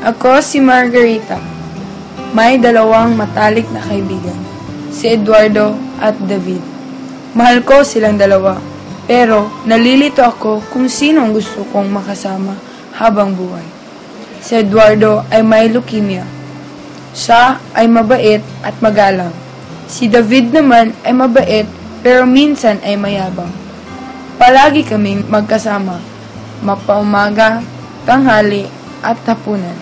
Ako si Margarita. May dalawang matalik na kaibigan, si Eduardo at David. Mahal ko silang dalawa, pero nalilito ako kung sino ang gusto kong makasama habang buhay. Si Eduardo ay may leukemia. Siya ay mabait at magalang. Si David naman ay mabait pero minsan ay mayabang. Palagi kaming magkasama, mapaumaga, tanghali at hapunan.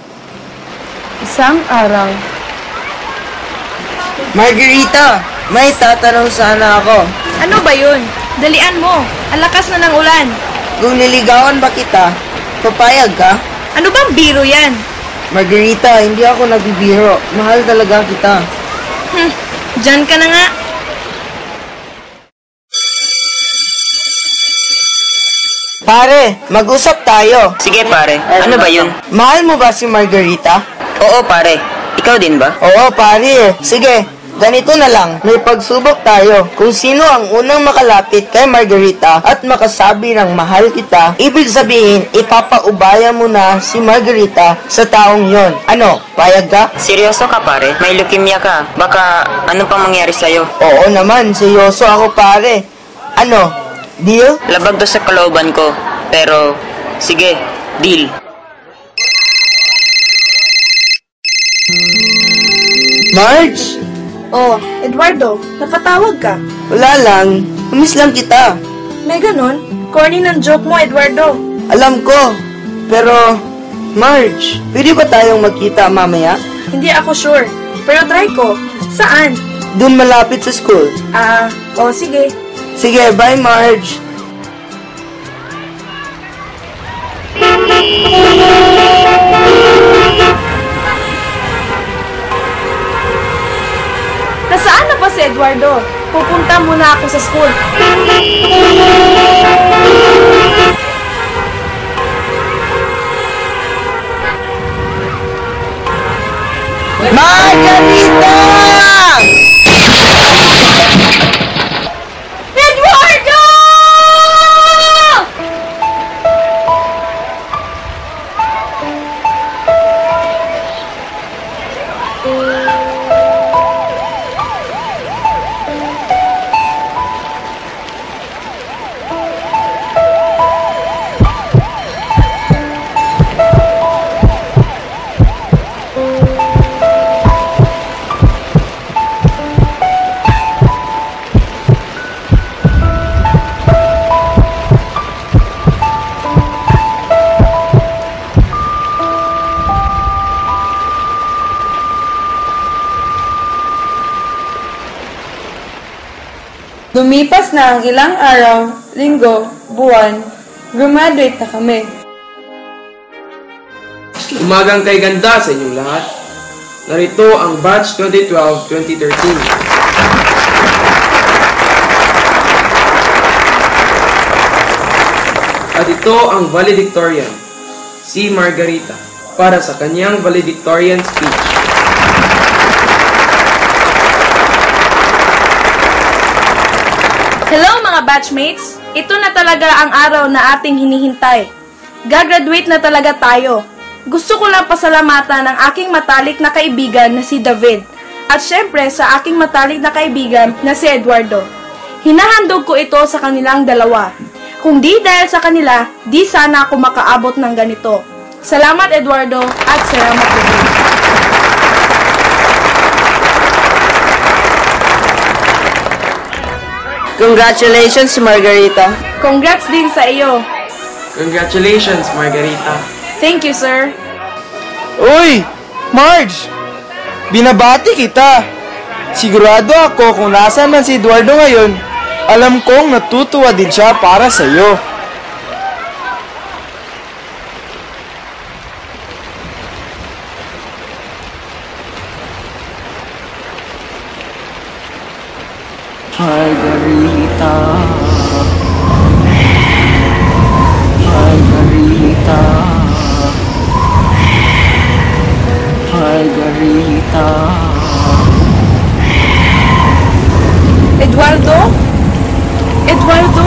Isang araw, Margarita, may tatanong sana ako. Ano ba yun? Dalian mo. Ang lakas na ng ulan. Kung niligawan ba kita, papayag ka? Ano bang biro yan? Margarita, hindi ako nagbibiro. Mahal talaga kita. Diyan ka na nga. Pare, mag-usap tayo. Sige pare, ano ba yun? Mahal mo ba si Margarita? Oo pare, ikaw din ba? Oo, pare. Sige, ganito na lang. May pagsubok tayo. Kung sino ang unang makalapit kay Margarita at makasabi ng mahal kita, ibig sabihin, ipapaubaya mo na si Margarita sa taong yon. Ano, payag ka? Seryoso ka pare? May leukemia ka. Baka ano pang mangyari sa'yo? Oo naman, seryoso ako pare. Ano, deal? Labag to sa kalooban ko. Pero, sige, deal. Marge? Oh, Eduardo, napatawag ka. Wala lang. Namiss lang kita. May ganun? Corny ng joke mo, Eduardo. Alam ko. Pero, Marge, pwede ba tayong magkita mamaya? Hindi ako sure. Pero try ko. Saan? Doon malapit sa school. Sige. Sige, bye Marge. Nasaan na ba si Eduardo? Pupunta muna ako sa school. Margarita! Eduardo! lumipas na ang ilang araw, linggo, buwan, graduate na kami. Umagang kay ganda sa inyong lahat. Narito ang batch 2012-2013. At ito ang valedictorian, si Margarita, para sa kanyang valedictorian speech. Hello mga batchmates! Ito na talaga ang araw na ating hinihintay. Gagraduate na talaga tayo. Gusto ko lang pasalamatan ang aking matalik na kaibigan na si David. At syempre sa aking matalik na kaibigan na si Eduardo. Hinahandog ko ito sa kanilang dalawa. Kung di dahil sa kanila, di sana ako makaabot ng ganito. Salamat Eduardo at salamat David. Congratulations, Margarita. Congrats din sa iyo. Congratulations, Margarita. Thank you, sir. Uy! Marge! Binabati kita! Sigurado ako kung nasaan man si Eduardo ngayon, alam kong natutuwa din siya para sa iyo. Margarita, Margarita, Margarita. Eduardo? Eduardo?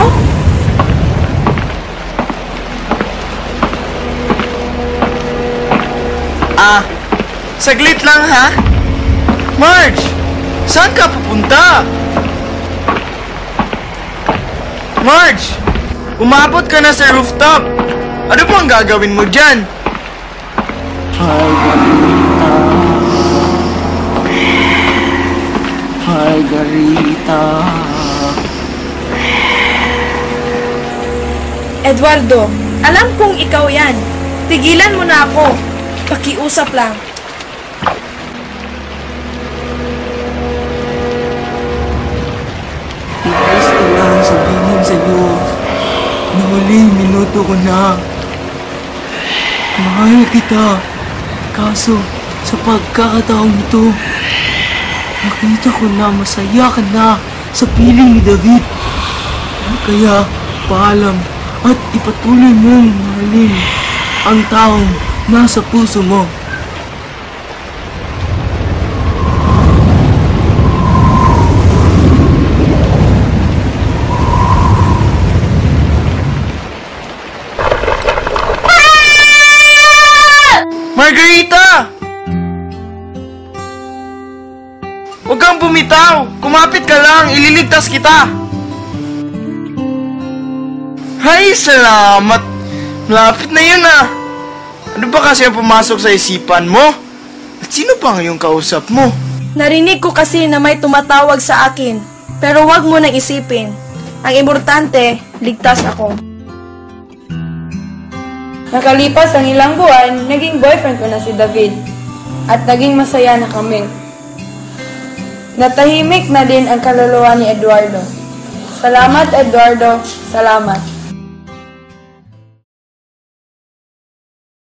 Saglit lang, ha? Marge! Saan ka pupunta? Marge! Umabot ka na sa rooftop! Ano bang gagawin mo dyan? Margarita. Margarita. Eduardo, alam kong ikaw yan. Tigilan mo na ako. Pakiusap lang. Nais ko lang sabihin sa'yo na huling minuto ko na. Mahal kita. Kaso, sa pagkakataong ito, nakita ko na masaya ka na sa piling ni David. Kaya, paalam at ipatuloy mong mahalin ang taong nasa puso mo. Margarita! Huwag kang bumitaw! Kumapit ka lang! Ililigtas kita! Hay, salamat! Malapit na yun ah! Ano ba kasi ang pumasok sa isipan mo? At sino pa ngayong kausap mo? Narinig ko kasi na may tumatawag sa akin. Pero wag mo nang isipin. Ang importante, ligtas ako. Nakalipas ang ilang buwan, naging boyfriend ko na si David. At naging masaya na kami. Natahimik na din ang kaluluwa ni Eduardo. Salamat, Eduardo. Salamat.